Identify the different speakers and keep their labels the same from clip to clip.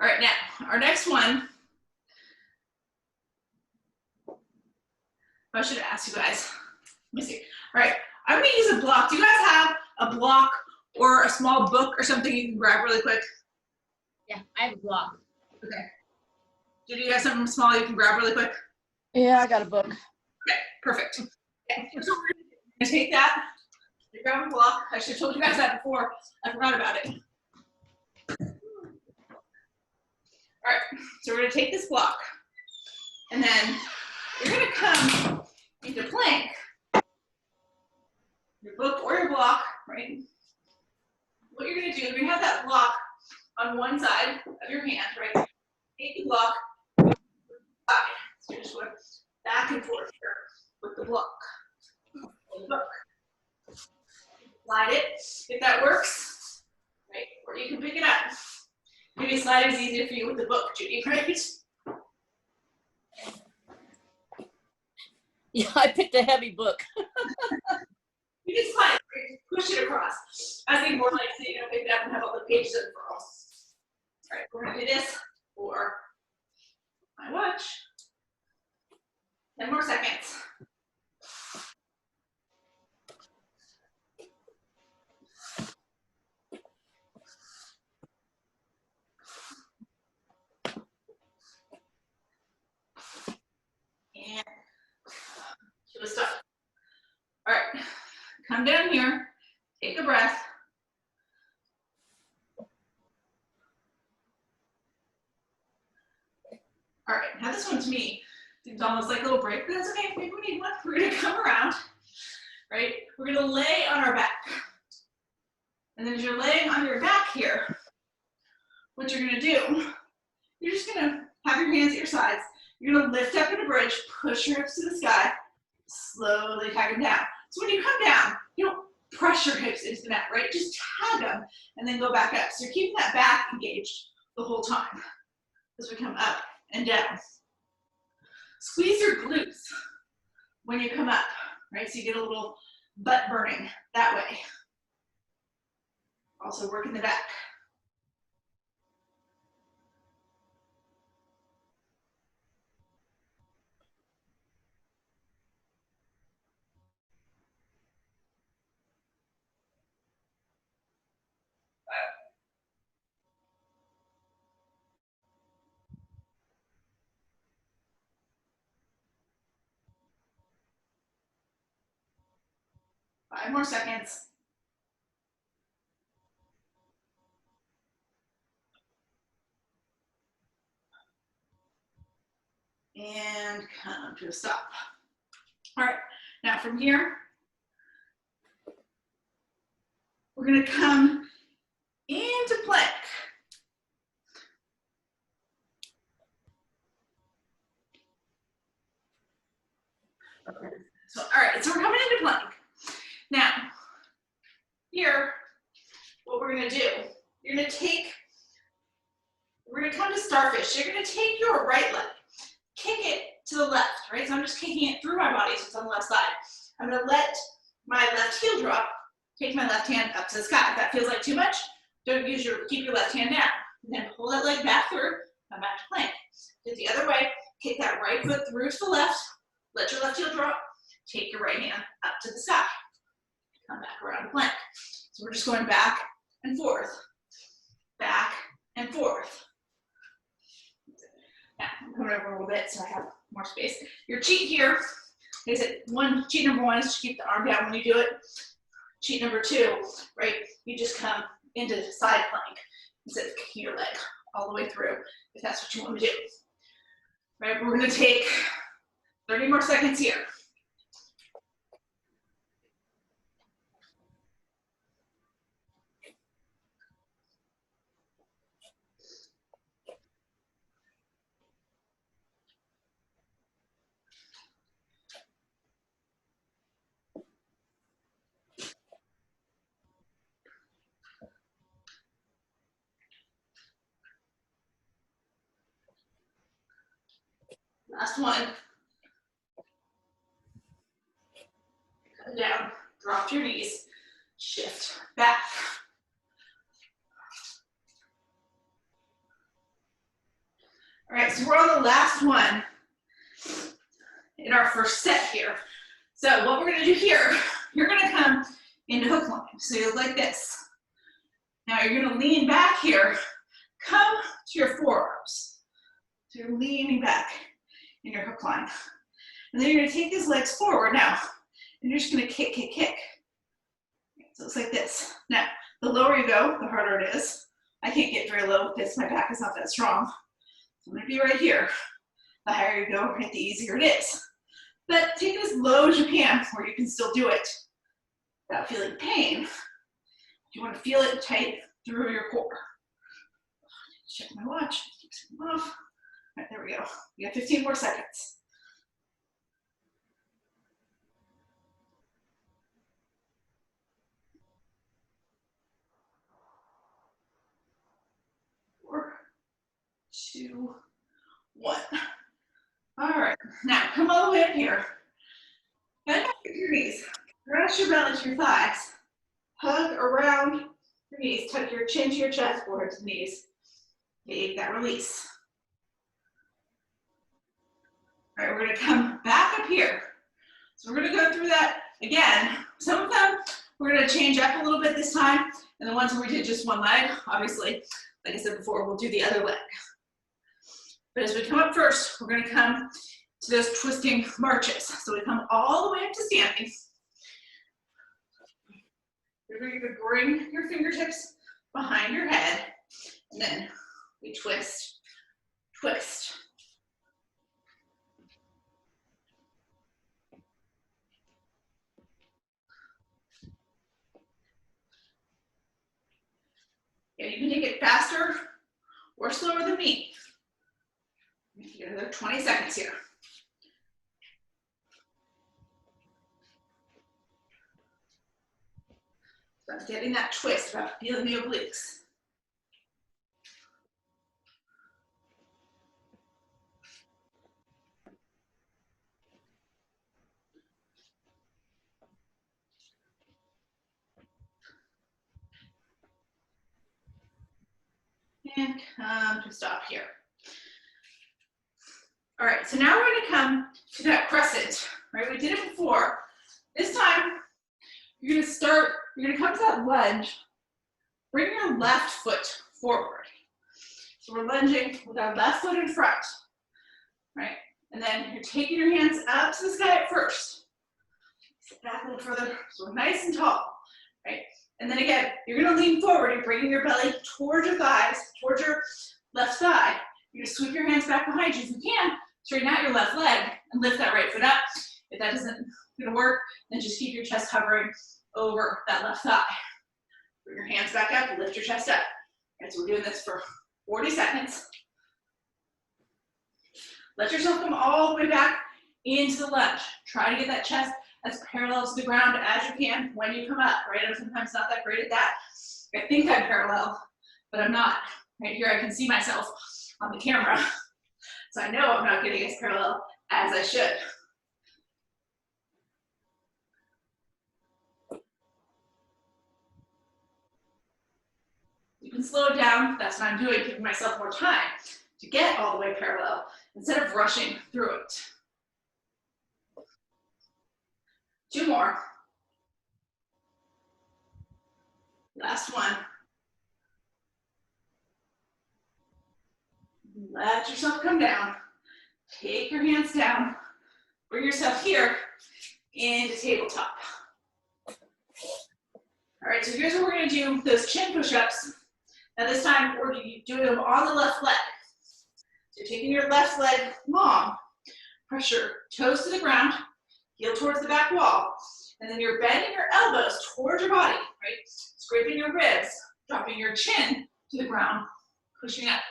Speaker 1: All right, now, our next one, I should ask you guys. Let me see. All right, I'm gonna use a block. Do you guys have a block or a small book or something you can grab really quick?
Speaker 2: Yeah, I have a block.
Speaker 1: Okay. Do you have something small you can grab really quick?
Speaker 3: Yeah, I got a book.
Speaker 1: Okay, perfect. Okay, so we're gonna take that, grab a block. I should have told you guys that before. I forgot about it. All right, so we're gonna take this block, and then you're gonna come into plank. Your book or your block, right? What you're gonna do, you're gonna have that block on one side of your hand, right? Take the block, side. So you're just going back and forth here with the block. The book. Slide it, if that works, right? Or you can pick it up. Maybe slide is easier for you with the book, Judy, right?
Speaker 3: Yeah, I picked a heavy book.
Speaker 1: You just slide, right? Push it across. I think more like so you know, pick it up and have all the pages unfurl. All right, we're gonna do this for my watch. 10 more seconds. And should have stopped. All right, come down here, take a breath. All right, now this one's me. It's almost like a little break, but that's okay. Maybe we need one. We're gonna come around, right? We're gonna lay on our back. And then as you're laying on your back here, what you're gonna do, you're just gonna have your hands at your sides. You're gonna lift up in a bridge, push your hips to the sky, slowly tag them down. So when you come down, you don't press your hips into the mat, right? Just tag them and then go back up. So you're keeping that back engaged the whole time as we come up and down. Squeeze your glutes when you come up, right? So you get a little butt burning that way. Also work in the back. Five more seconds. And come to a stop. All right, now from here, we're gonna come into plank. So, all right, so we're coming into plank. Now, here, what we're gonna do, you're gonna take, we're gonna come to starfish. You're gonna take your right leg, kick it to the left, right? So I'm just kicking it through my body, so it's on the left side. I'm gonna let my left heel drop, take my left hand up to the sky. If that feels like too much, don't use your, keep your left hand down. And then pull that leg back through, come back to plank. Do it the other way, kick that right foot through to the left, let your left heel drop, take your right hand up to the sky. Come back around to plank. So we're just going back and forth, back and forth. Now, I'm coming over a little bit so I have more space. Your cheat here, like I said, cheat number one is to keep the arm down when you do it. Cheat number two, right, you just come into side plank instead of kicking your leg all the way through, if that's what you want to do. Right, we're gonna take 30 more seconds here. Last one. Come down, drop your knees, shift back. All right, so we're on the last one in our first set here. So what we're gonna do here, you're gonna come into hook line. So you look like this. Now you're gonna lean back here, come to your forearms. So you're leaning back in your hook line. And then you're gonna take these legs forward now, and you're just gonna kick, kick, kick. So it's like this. Now, the lower you go, the harder it is. I can't get very low with this, my back is not that strong. So I'm gonna be right here. The higher you go, right, the easier it is. But take it as low as you can, where you can still do it without feeling pain. You wanna feel it tight through your core. Check my watch, off. All right, there we go. We got 15 more seconds. Four, two, one. All right, now come all the way up here. Bend back your knees. Press your belly to your thighs. Hug around your knees. Tuck your chin to your chest, forehead to the knees. Take that release. All right, we're gonna come back up here. So we're gonna go through that again. Some of them we're gonna change up a little bit this time, and the ones where we did just one leg, obviously, like I said before, we'll do the other leg. But as we come up first, we're gonna come to those twisting marches. So we come all the way up to standing. You're going to bring your fingertips behind your head, and then we twist, twist. Yeah, you can take it faster or slower than me. You got another 20 seconds here. About getting that twist, about feeling the obliques. And come to stop here. All right, so now we're going to come to that crescent, right? We did it before. This time, you're going to come to that lunge. Bring your left foot forward. So we're lunging with our left foot in front, right? And then you're taking your hands up to the sky at first. Sit back a little further, so we're nice and tall, right? And then again, you're gonna lean forward. You're bringing your belly towards your thighs, towards your left thigh. You're gonna sweep your hands back behind you if you can. Straighten out your left leg and lift that right foot up. If that isn't gonna work, then just keep your chest hovering over that left thigh. Bring your hands back up and lift your chest up. All right, so we're doing this for 40 seconds. Let yourself come all the way back into the lunge. Try to get that chest as parallel to the ground as you can when you come up, right? I'm sometimes not that great at that. I think I'm parallel, but I'm not. Right here I can see myself on the camera. So I know I'm not getting as parallel as I should. You can slow it down. That's what I'm doing, giving myself more time to get all the way parallel instead of rushing through it. 2 more. Last one. Let yourself come down. Take your hands down. Bring yourself here into tabletop. All right, so here's what we're gonna do, those chin push-ups. Now this time we're doing them on the left leg. So you're taking your left leg long, press your toes to the ground, heel towards the back wall, and then you're bending your elbows towards your body, right? Scraping your ribs, dropping your chin to the ground, pushing up.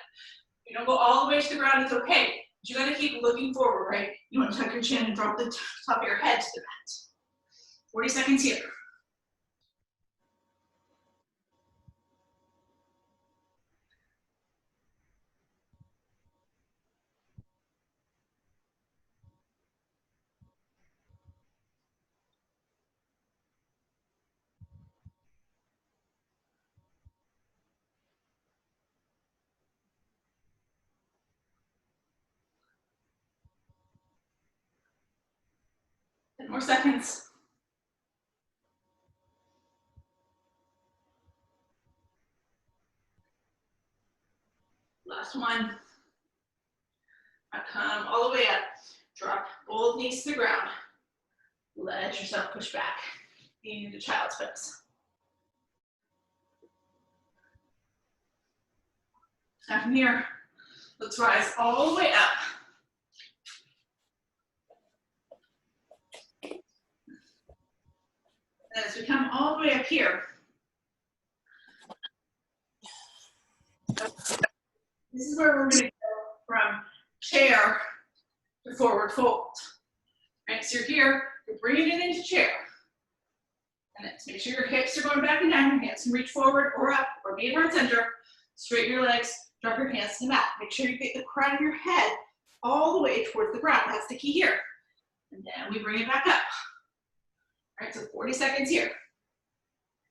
Speaker 1: You don't go all the way to the ground, it's okay. But you gotta keep looking forward, right? You wanna tuck your chin and drop the top of your head to the mat. 40 seconds here. seconds. Last one. Now come all the way up. Drop both knees to the ground. Let yourself push back into child's pose. Now from here, let's rise all the way up. And as we come all the way up here, this is where we're going to go from chair to forward fold. Right, so you're here, you're bringing it into chair. And then make sure your hips are going back and down, your hands can reach forward or up or be around center. Straighten your legs, drop your hands to the mat. Make sure you get the crown of your head all the way towards the ground. That's the key here. And then we bring it back up. All right, so 40 seconds here.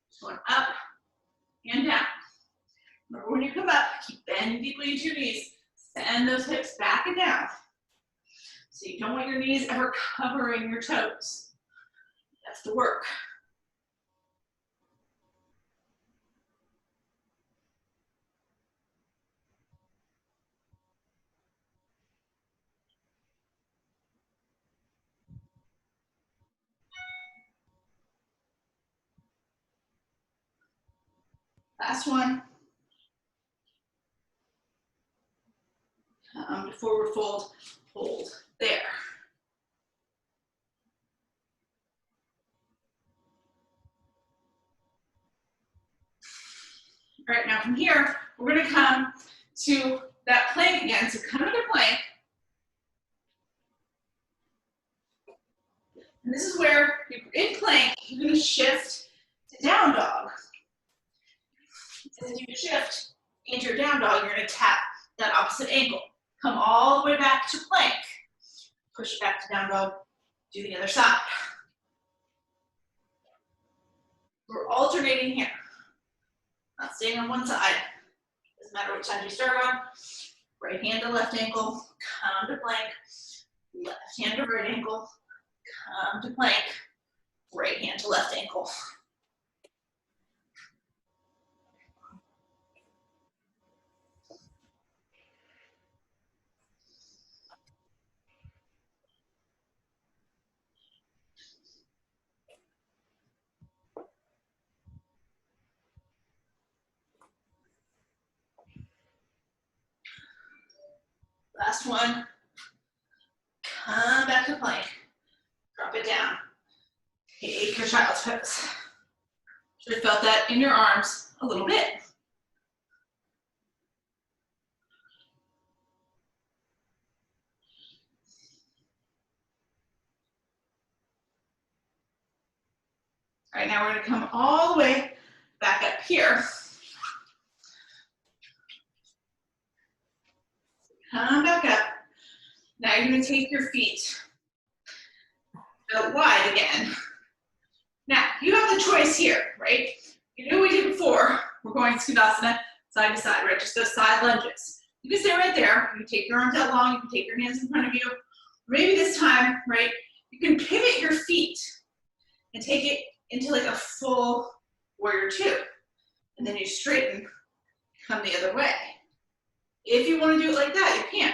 Speaker 1: Just going up and down. Remember when you come up, keep bending deeply into your knees. Send those hips back and down. So you don't want your knees ever covering your toes. That's the work. Last one. To forward fold, hold there. All right, now from here, we're going to come to that plank again. So come to the plank. And this is where, in plank, you're going to shift to down dog. As you shift into your down dog, you're going to tap that opposite ankle. Come all the way back to plank. Push it back to down dog. Do the other side. We're alternating here. Not staying on one side. Doesn't matter which side you start on. Right hand to left ankle. Come to plank. Left hand to right ankle. Come to plank. Right hand to left ankle. Last one. Come back to plank. Drop it down. Take your child's pose. Should have felt that in your arms a little bit. All right, now we're going to come all the way back up here. Come back up. Now you're going to take your feet out wide again. Now, you have the choice here, right? You know what we did before. We're going Skandasana, side to side, right? Just those side lunges. You can stay right there. You can take your arms out long. You can take your hands in front of you. Maybe this time, right, you can pivot your feet and take it into like a full warrior two. And then you straighten, come the other way. If you want to do it like that, you can. A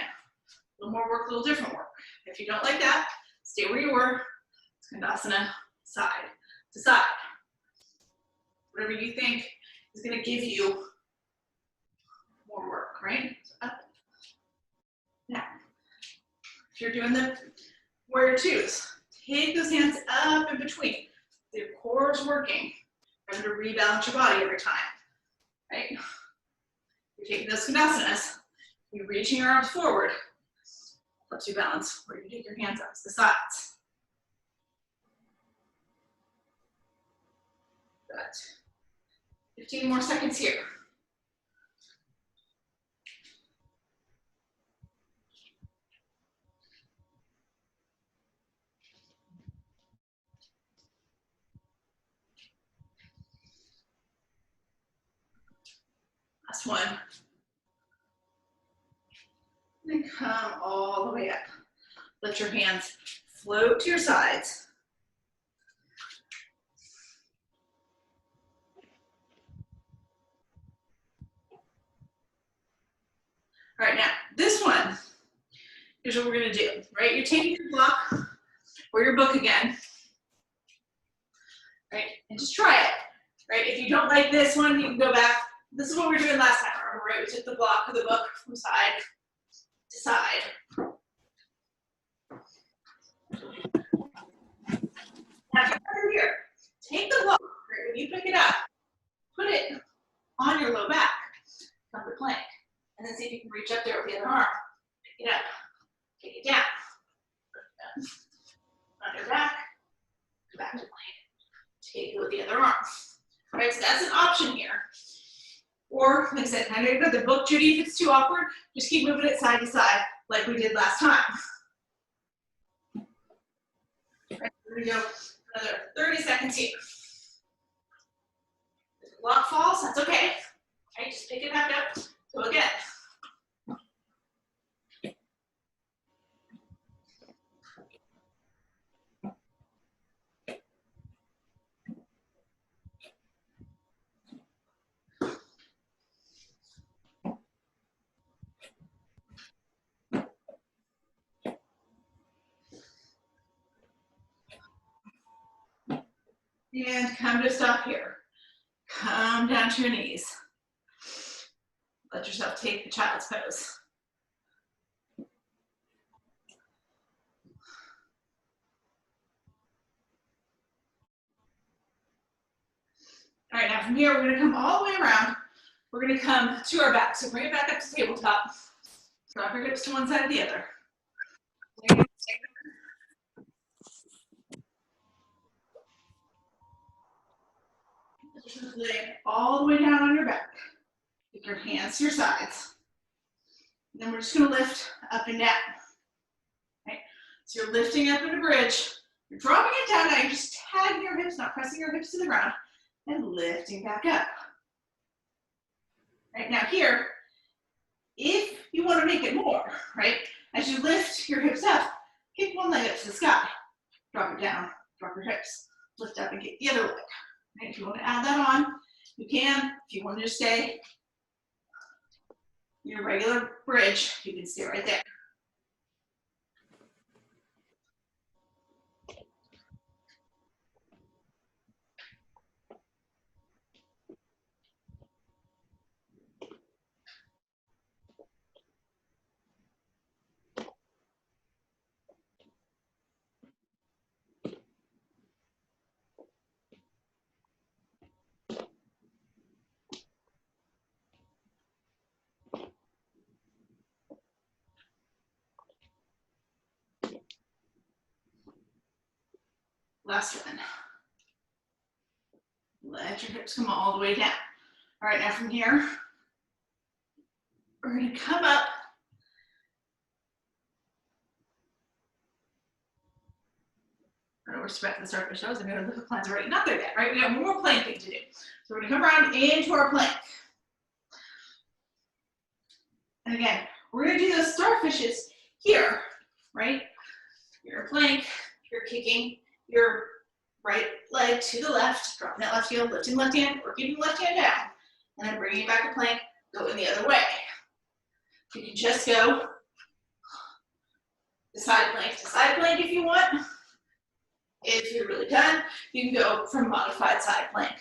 Speaker 1: little more work, a little different work. If you don't like that, stay where you were. Skandasana, side to side. Whatever you think is going to give you more work, right? So up. Now, if you're doing the warrior twos, take those hands up in between. Your core is working. Remember to rebalance your body every time, right? You're taking those Skandasanas, you're reaching your arms forward. Helps you balance where you take your hands up to the sides. Got 15 more seconds here. Last one. And come all the way up. Let your hands float to your sides. here's what we're gonna do, right? You're taking your block or your book again, right? And just try it, right? If you don't like this one, you can go back. This is what we were doing last time, remember, right? We took the block of the book from side to side. Now, if you're here, take the block, right? When you pick it up, put it on your low back, come to plank, and then see if you can reach up there with the other arm. Pick it up, take it down, on your back, go back to plank. Take it with the other arm. Right, so that's an option here. Or, like I said, I know you've got the book, Judy, if it's too awkward, just keep moving it side to side like we did last time. Right, we're gonna go another 30 seconds here. If the block falls, that's okay. Right, just pick it back up, go again. And come to a stop here. Come down to your knees. Let yourself take the child's pose. All right, now from here, we're gonna come all the way around. We're gonna come to our back. So bring it back up to tabletop. Drop your hips to one side or the other. Lay it all the way down on your back. Take your hands to your sides. And then we're just gonna lift up and down. Okay? So you're lifting up in a bridge. You're dropping it down now. You're just tagging your hips, not pressing your hips to the ground, and lifting back up. Right now here, if you want to make it more, right? As you lift your hips up, kick one leg up to the sky. Drop it down, drop your hips. Lift up and kick the other leg. Right? If you want to add that on, you can. If you want to stay in your regular bridge, you can stay right there. Last one. Let your hips come all the way down. All right, now from here, we're gonna come up. We're gonna respect the starfish toes. I know the hook line's already not there yet, right? We got one more plank thing to do. So we're gonna come around into our plank. And again, we're gonna do those starfishes here, right? You're a plank, you're kicking your right leg to the left, dropping that left heel, lifting the left hand, or keeping the left hand down, and then bringing it back to plank, going the other way. You can just go to side plank to side plank if you want. If you're really done, you can go from modified side plank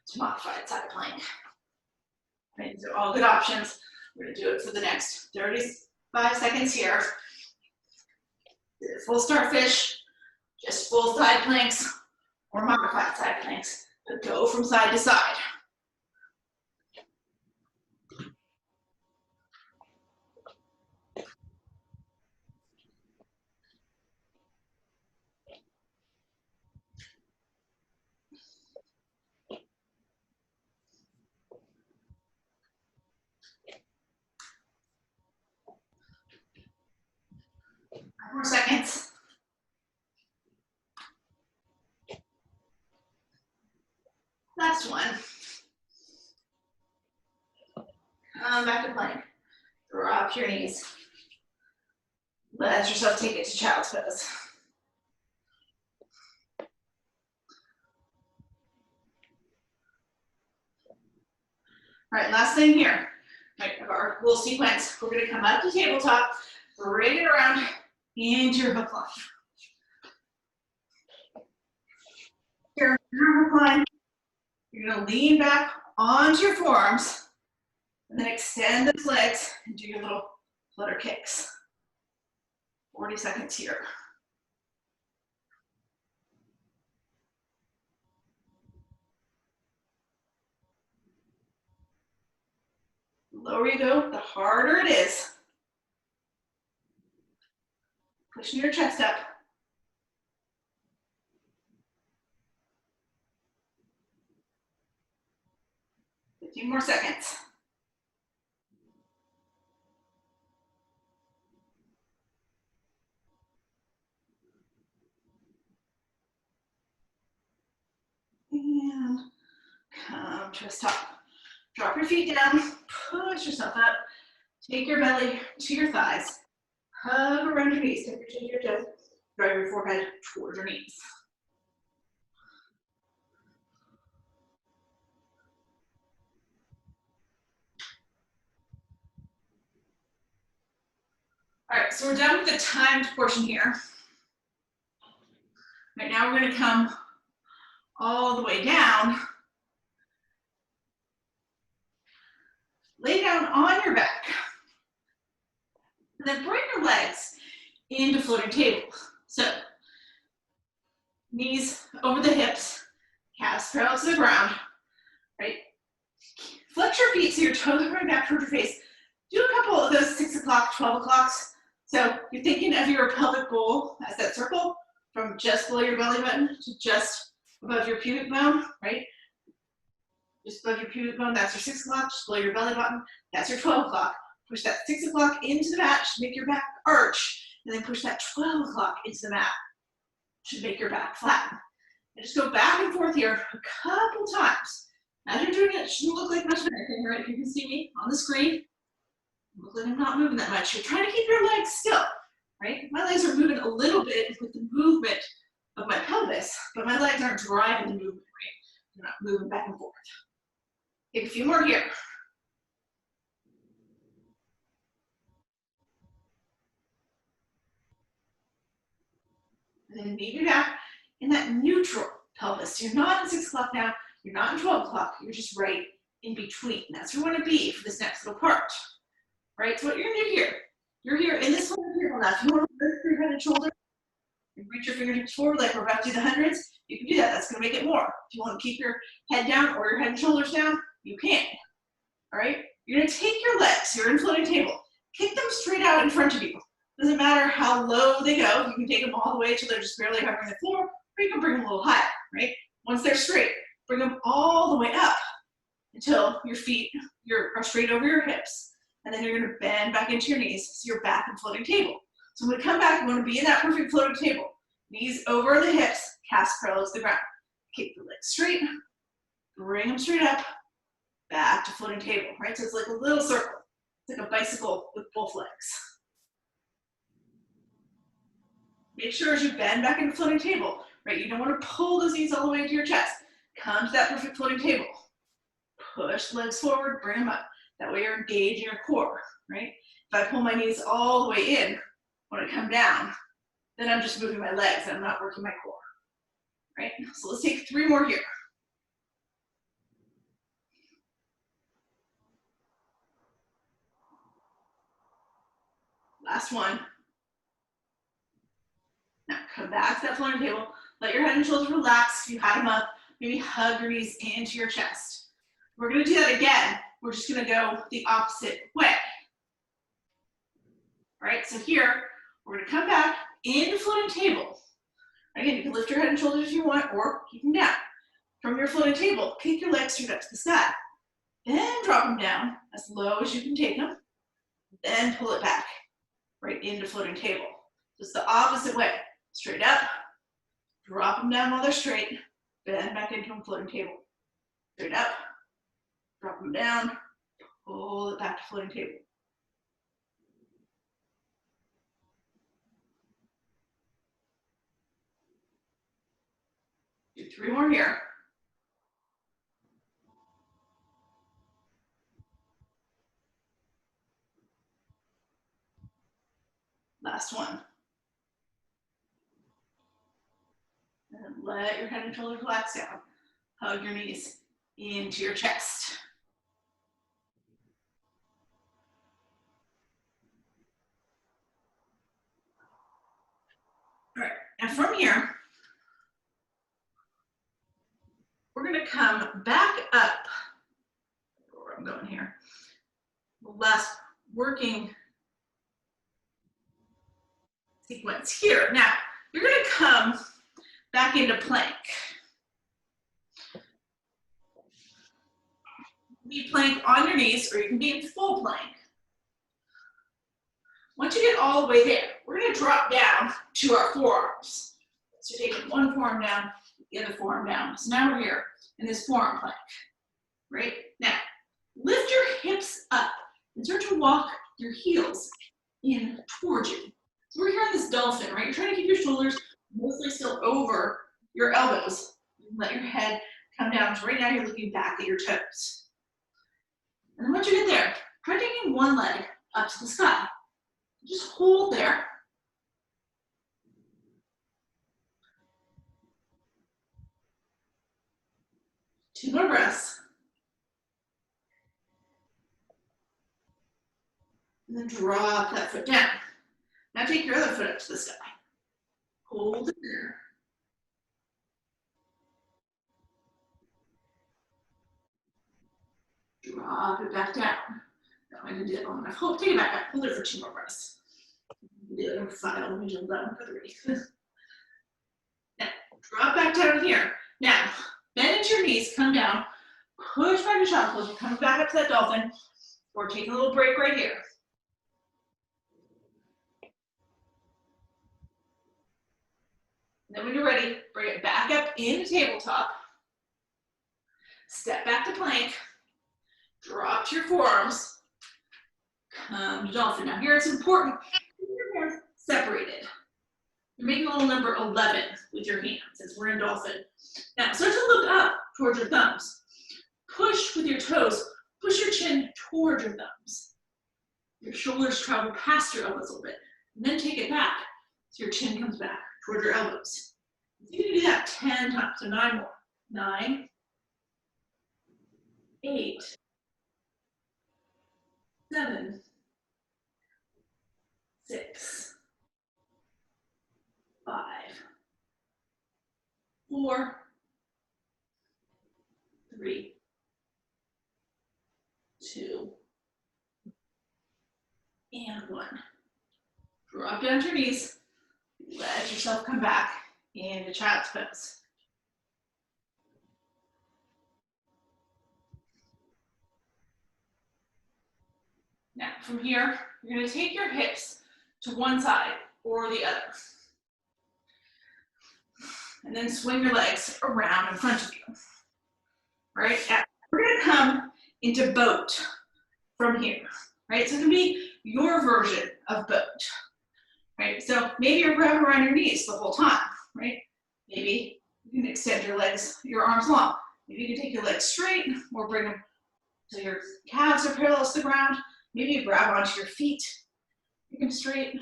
Speaker 1: to modified side plank. Right, these are all good options. We're gonna do it for the next 35 seconds here. Full starfish, just full side planks, or modified side planks, but go from side to side. More seconds. Last one. Back to plank. Drop your knees. Let yourself take it to child's pose. All right, last thing here. Right, of our little sequence. We're gonna come up to tabletop, bring it around into your hook line. Here, your hook line. You're gonna lean back onto your forearms and then extend those legs and do your little flutter kicks. 40 seconds here. The lower you go, the harder it is. Pushing your chest up. 15 more seconds. And come to a stop. Drop your feet down, push yourself up. Take your belly to your thighs. Hug around your knees, take your chin to your chest. Drive your forehead towards your knees. All right, so we're done with the timed portion here. Right now we're gonna come all the way down. Lay down on your back. And then bring your legs into floating table. So, knees over the hips, calves parallel to the ground, right? Flex your feet so your toes are going back towards your face. Do a couple of those 6 o'clock, 12 o'clocks. So you're thinking of your pelvic bowl as that circle from just below your belly button to just above your pubic bone, right? Just above your pubic bone, that's your 6 o'clock. Just below your belly button, that's your 12 o'clock. Push that 6 o'clock into the mat, should make your back arch, and then push that 12 o'clock into the mat, should make your back flat. And just go back and forth here a couple times. As you're doing it, it shouldn't look like much of anything, right? If you can see me on the screen, look like I'm not moving that much. You're trying to keep your legs still, right? My legs are moving a little bit with the movement of my pelvis, but my legs aren't driving the movement, right? They're not moving back and forth. Take a few more here. And then maybe back in that neutral pelvis. So you're not in 6 o'clock now, you're not in 12 o'clock, you're just right in between. That's where you want to be for this next little part, right? So what you're gonna do here, you're here in this floating table now. If you want to lift your head and shoulder, and reach your fingertips forward like we're about to do the hundreds, you can do that. That's gonna make it more. If you want to keep your head down or your head and shoulders down, you can, all right? You're gonna take your legs, you're in floating table, kick them straight out in front of you. Doesn't matter how low they go, you can take them all the way till they're just barely covering the floor, or you can bring them a little higher, right? Once they're straight, bring them all the way up until your feet are straight over your hips. And then you're gonna bend back into your knees so you're back in floating table. So when we come back, we wanna be in that perfect floating table. Knees over the hips, calves parallel to the ground. Kick the legs straight, bring them straight up, back to floating table, right? So it's like a little circle. It's like a bicycle with both legs. Make sure as you bend back into floating table, right? You don't want to pull those knees all the way into your chest. Come to that perfect floating table. Push the legs forward, bring them up. That way you're engaging your core, right? If I pull my knees all the way in when I come down, then I'm just moving my legs and I'm not working my core, right? So let's take 3 more here. Last one. Now come back to that floating table. Let your head and shoulders relax. If you had them up, maybe hug your knees into your chest. We're gonna do that again. We're just gonna go the opposite way. All right, so here, we're gonna come back into floating table. Again, you can lift your head and shoulders if you want, or keep them down. From your floating table, kick your legs straight up to the sky. Then drop them down as low as you can take them. Then pull it back, right into floating table. So it's the opposite way. Straight up, drop them down while they're straight, bend back into a floating table. Straight up, drop them down, pull it back to floating table. Do 3 more here. Last one. And let your head and shoulders relax down. Hug your knees into your chest. All right, now from here, we're gonna come back up, where I'm going here. Last working sequence here. Now, you're gonna come back into plank. Be plank on your knees, or you can be in full plank. Once you get all the way there, we're gonna drop down to our forearms. So you're taking one forearm down, the other forearm down. So now we're here in this forearm plank, right? Now, lift your hips up and start to walk your heels in towards you. So we're here on this dolphin, right? You're trying to keep your shoulders mostly still over your elbows. Let your head come down. So right now you're looking back at your toes. And then once you get there, try taking one leg up to the sky. Just hold there. Two more breaths. And then drop that foot down. Now take your other foot up to the sky. Hold it there. Drop it back down. No, I didn't do it long enough. Hold, take it back up. Hold it for two more breaths. Do it for 5. Let me jump that one for 3. Now, drop back down here. Now, bend into your knees, come down, push back your child's pose. You're coming back up to that dolphin, or take a little break right here. And then when you're ready, bring it back up into tabletop. Step back to plank. Drop to your forearms. Come to dolphin. Now here it's important, keep your hands separated. You're making a little number 11 with your hands as we're in dolphin. Now start to look up towards your thumbs. Push with your toes. Push your chin towards your thumbs. Your shoulders travel past your elbows a little bit. And then take it back so your chin comes back towards your elbows. You can do that 10 times, so 9 more. 9, 8, 7, 6, 5, 4, 3, 2, and 1. Drop down to your knees. Let yourself come back into child's pose. Now, from here, you're going to take your hips to one side or the other. And then swing your legs around in front of you. Right? Now, we're going to come into boat from here. Right? So it can be your version of boat. Right? So maybe you're grabbing around your knees the whole time. Right? Maybe you can extend your legs, your arms long. Maybe you can take your legs straight or bring them so your calves are parallel to the ground. Maybe you grab onto your feet, make them straight.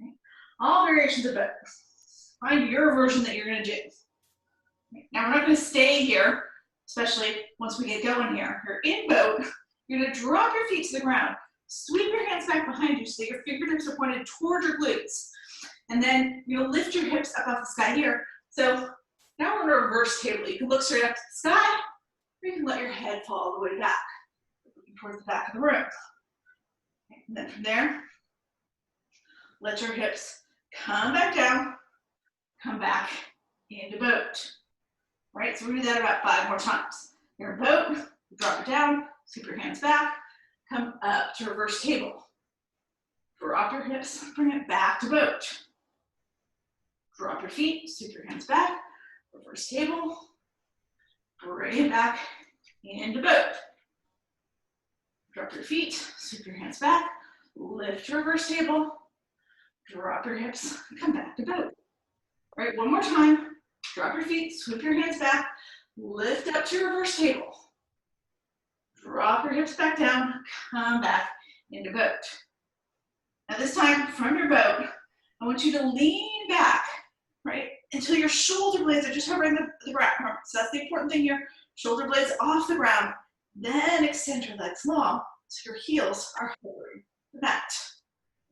Speaker 1: Right? All variations of boat. Find your version that you're going to do. Now we're not going to stay here, especially once we get going here. You're in boat. You're going to drop your feet to the ground. Sweep your hands back behind you so that your fingertips are pointed toward your glutes. And then you'll lift your hips up off the sky here. So now we're in a reverse table. You can look straight up to the sky, or you can let your head fall all the way back, looking towards the back of the room. And then from there, let your hips come back down, come back into boat. Right, so we're gonna do that about 5 more times. You're in boat, drop it down, sweep your hands back, come up to reverse table. Drop your hips, bring it back to boat. Drop your feet, sweep your hands back, reverse table, bring it back into boat. Drop your feet, sweep your hands back, lift your reverse table, drop your hips, come back to boat. All right, one more time. Drop your feet, sweep your hands back, lift up to your reverse table. Drop your hips back down, come back into boat. Now this time, from your boat, I want you to lean back, right, until your shoulder blades are just hovering the ground. So that's the important thing here. Shoulder blades off the ground. Then extend your legs long so your heels are hovering the mat.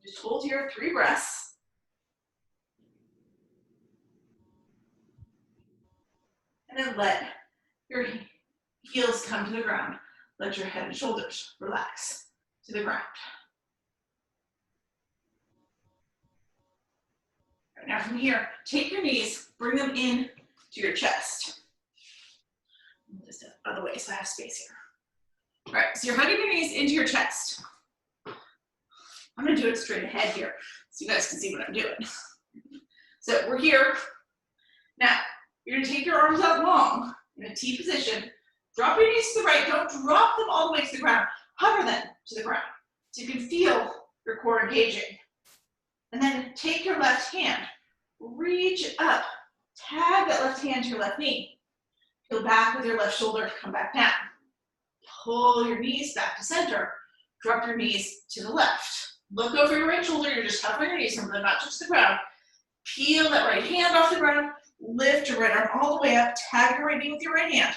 Speaker 1: Just hold here 3 breaths. And then let your heels come to the ground. Let your head and shoulders relax to the ground. Right, now from here, take your knees, bring them in to your chest. Just out of the way so I have space here. All right, so you're hugging your knees into your chest. I'm gonna do it straight ahead here so you guys can see what I'm doing. So we're here. Now, you're gonna take your arms out long in a T position. Drop your knees to the right. Don't drop them all the way to the ground. Hover them to the ground so you can feel your core engaging. And then take your left hand, reach up, tag that left hand to your left knee. Go back with your left shoulder, come back down. Pull your knees back to center. Drop your knees to the left. Look over your right shoulder. You're just hovering your knees from the not just the ground. Peel that right hand off the ground. Lift your right arm all the way up. Tag your right knee with your right hand.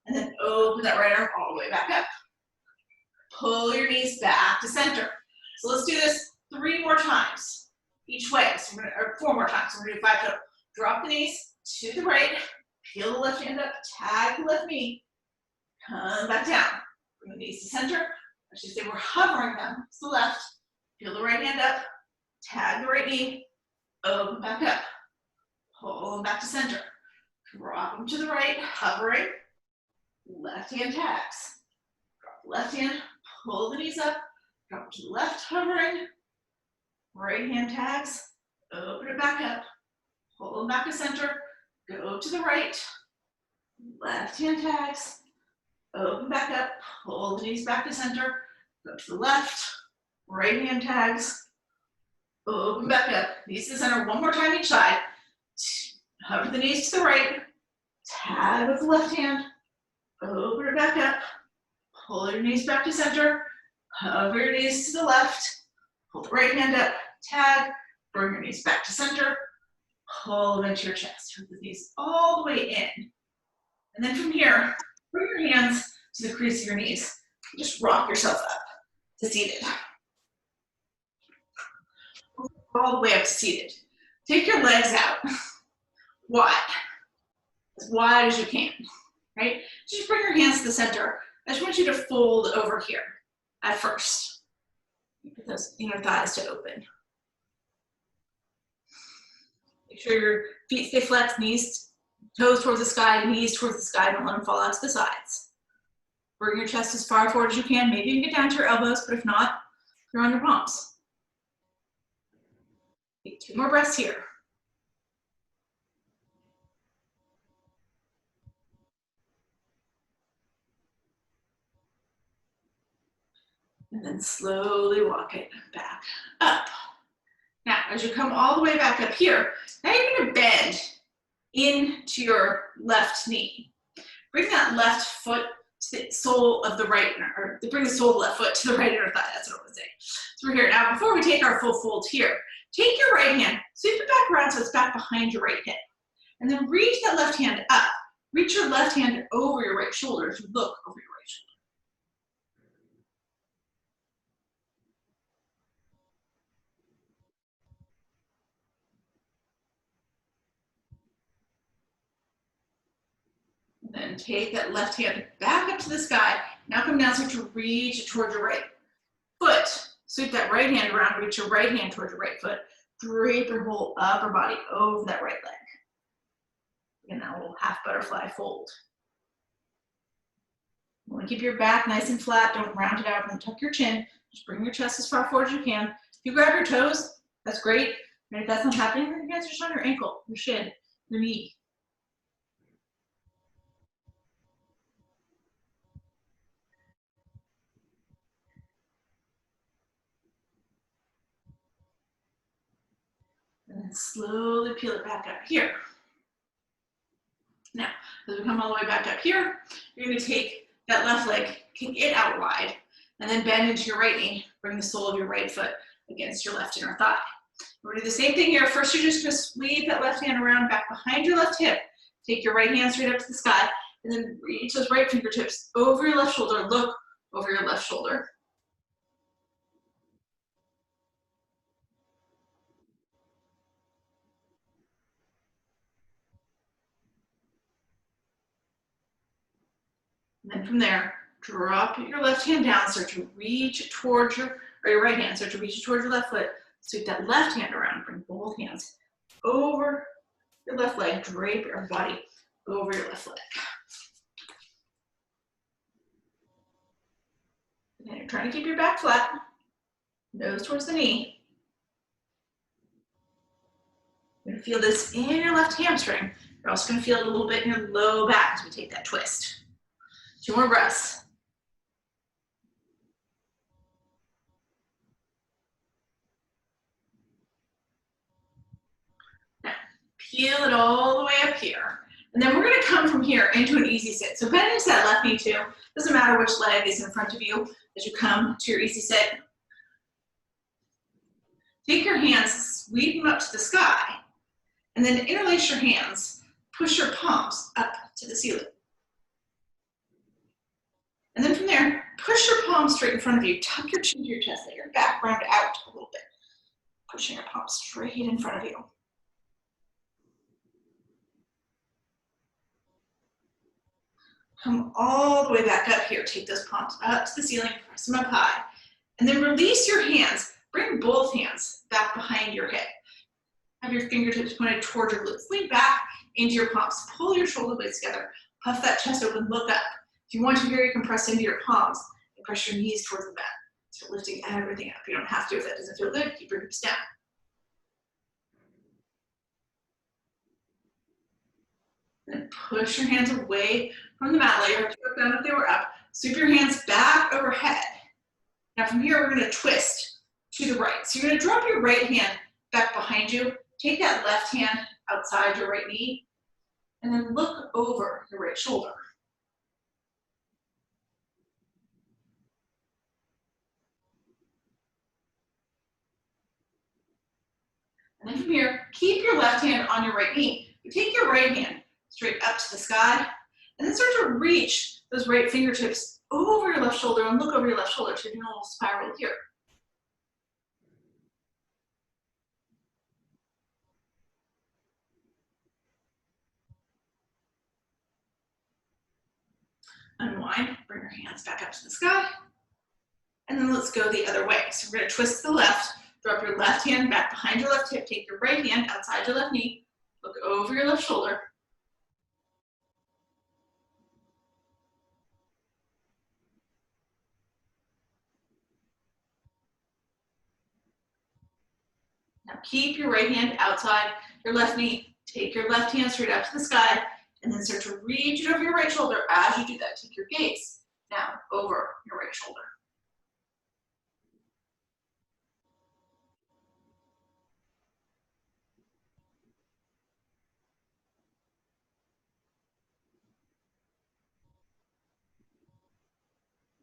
Speaker 1: And then open that right arm all the way back up. Pull your knees back to center. So let's do this 3 more times each way. So we're gonna, or 4 more times. So we're gonna do 5 total. Drop the knees to the right. Peel the left hand up. Tag the left knee. Come back down. Bring the knees to center. I should say we're hovering them to the left. Peel the right hand up. Tag the right knee. Open back up. Pull them back to center. Drop them to the right. Hovering. Left hand tags. Drop the left hand. Pull the knees up. Drop to the left. Hovering. Right hand tags. Open it back up. Pull them back to center. Go to the right. Left hand tags. Open back up. Pull the knees back to center. Go to the left. Right hand tags. Open back up. Knees to center. 1 more time each side. Hover the knees to the right. Tag with the left hand. Open it back up. Pull your knees back to center. Hover your knees to the left. Pull the right hand up. Tag. Bring your knees back to center. Pull them into your chest. Hook the knees all the way in. And then from here, bring your hands to the crease of your knees. Just rock yourself up to seated. All the way up to seated. Take your legs out wide, as wide as you can, right? Just bring your hands to the center. I just want you to fold over here at first. Get those inner thighs to open. Make sure your feet stay flexed, knees, toes towards the sky, knees towards the sky. Don't let them fall out to the sides. Bring your chest as far forward as you can. Maybe you can get down to your elbows, but if not, you're on your palms. Take 2 more breaths here. And then slowly walk it back up. Now, as you come all the way back up here, now you're gonna bend into your left knee. Bring that left foot to the sole of the right, or bring the sole of the left foot to the right inner thigh, that's what I was saying. So we're here. Now, before we take our full fold here, take your right hand, sweep it back around so it's back behind your right hip. And then reach that left hand up. Reach your left hand over your right shoulder as you look over your right shoulder. And then take that left hand back up to the sky. Now come down so to reach towards your right foot. Sweep that right hand around, reach your right hand towards your right foot. Drape your whole upper body over that right leg. And that little half butterfly fold. You want to keep your back nice and flat. Don't round it out and tuck your chin. Just bring your chest as far forward as you can. If you grab your toes, that's great. And if that's not happening, then you guys are just on your ankle, your shin, your knee. And then slowly peel it back up here. Now, as we come all the way back up here, you're going to take that left leg, kick it out wide, and then bend into your right knee. Bring the sole of your right foot against your left inner thigh. We're gonna do the same thing here. First, you're just gonna sweep that left hand around back behind your left hip. Take your right hand straight up to the sky, and then reach those right fingertips over your left shoulder. Look over your left shoulder. And then from there, drop your left hand down, start to reach towards your right hand, start to reach towards your left foot. Sweep that left hand around, bring both hands over your left leg, drape your body over your left leg. And then you're trying to keep your back flat, nose towards the knee. You're gonna feel this in your left hamstring. You're also gonna feel it a little bit in your low back as we take that twist. 2 more breaths. Now, peel it all the way up here. And then we're gonna come from here into an easy sit. So bend into that left knee too. Doesn't matter which leg is in front of you as you come to your easy sit. Take your hands, sweep them up to the sky, and then interlace your hands. Push your palms up to the ceiling. And then from there, push your palms straight in front of you. Tuck your chin to your chest, let your back round out a little bit. Pushing your palms straight in front of you. Come all the way back up here. Take those palms up to the ceiling, press them up high. And then release your hands. Bring both hands back behind your hip. Have your fingertips pointed towards your glutes. Lean back into your palms. Pull your shoulder blades together. Puff that chest open, look up. If you want to very compress into your palms, and press your knees towards the mat. So lifting everything up. You don't have to if that doesn't feel good. Keep your hips down. Then push your hands away from the mat. Let your hips go down if they were up. Sweep your hands back overhead. Now from here, we're gonna twist to the right. So you're gonna drop your right hand back behind you. Take that left hand outside your right knee, and then look over your right shoulder. And then from here, keep your left hand on your right knee. You take your right hand straight up to the sky, and then start to reach those right fingertips over your left shoulder and look over your left shoulder. So you're doing a little spiral here. Unwind, bring your hands back up to the sky, and then let's go the other way. So we're gonna twist to the left, drop your left hand back behind your left hip, take your right hand outside your left knee, look over your left shoulder. Now keep your right hand outside your left knee, take your left hand straight up to the sky, and then start to reach it over your right shoulder. As you do that, take your gaze down over your right shoulder.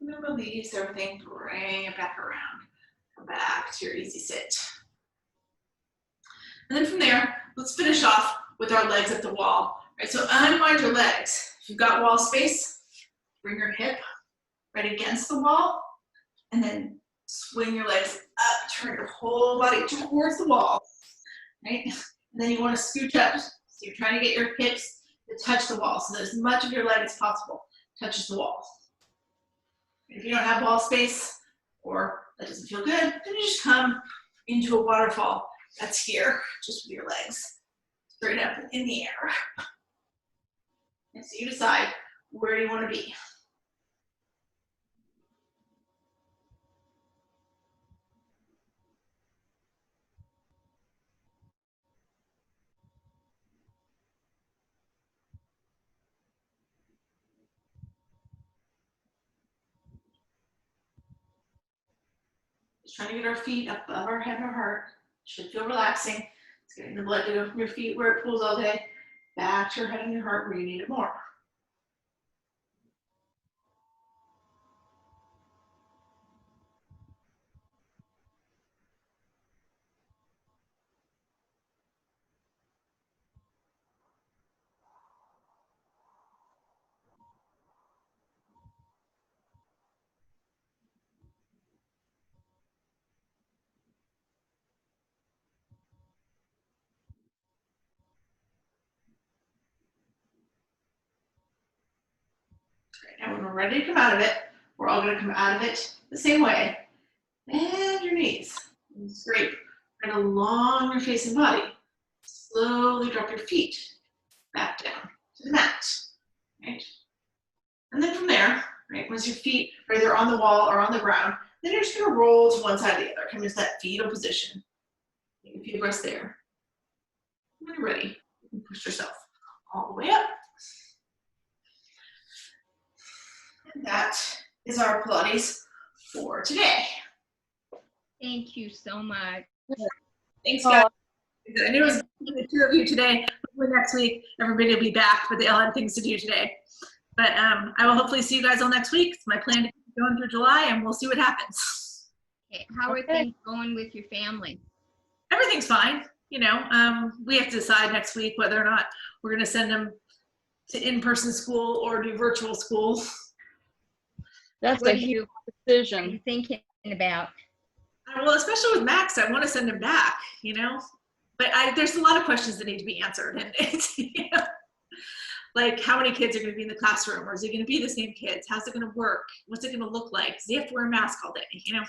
Speaker 1: And then release everything, bring it back around. Come back to your easy sit. And then from there, let's finish off with our legs at the wall. All right, so unwind your legs. If you've got wall space, bring your hip right against the wall, and then swing your legs up, turn your whole body towards the wall, right? And then you want to scooch up. So you're trying to get your hips to touch the wall, so that as much of your leg as possible touches the wall. If you don't have wall space, or that doesn't feel good, then you just come into a waterfall that's here, just with your legs straight up in the air. And so you decide where you want to be. Just trying to get our feet up above our head and our heart. Should feel relaxing. It's getting the blood to go from your feet where it pools all day, back to your head and your heart where you need it more. Right, now when we're ready to come out of it, we're all gonna come out of it the same way. Bend your knees and scrape right along your face and body. Slowly drop your feet back down to the mat, right? And then from there, right, once your feet are either on the wall or on the ground, then you're just gonna roll to one side or the other, come into that fetal position. Take a few breaths there. When you're ready, you can push yourself all the way up. And that is our Pilates for today.
Speaker 2: Thank you so much.
Speaker 1: Thanks, guys. I knew it was the two of you today. Hopefully next week, everybody will be back, but they all had things to do today. But I will hopefully see you guys all next week. It's my plan to keep going through July, and we'll see what happens.
Speaker 2: Okay, how are things going with your family?
Speaker 1: Everything's fine. You know, we have to decide next week whether or not we're going to send them to in-person school or do virtual school.
Speaker 3: That's
Speaker 2: What
Speaker 3: a
Speaker 2: are
Speaker 3: huge
Speaker 2: you
Speaker 3: decision.
Speaker 2: thinking about?
Speaker 1: Well, especially with Max, I want to send him back, you know, but there's a lot of questions that need to be answered. And it's, you know, like how many kids are going to be in the classroom, or is it going to be the same kids? How's it going to work? What's it going to look like? Does he have to wear a mask all day? You know,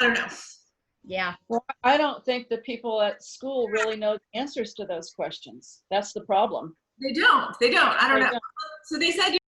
Speaker 1: I don't know.
Speaker 2: Yeah.
Speaker 3: Well, I don't think the people at school really know the answers to those questions. That's the problem.
Speaker 1: They don't. I don't know. So they said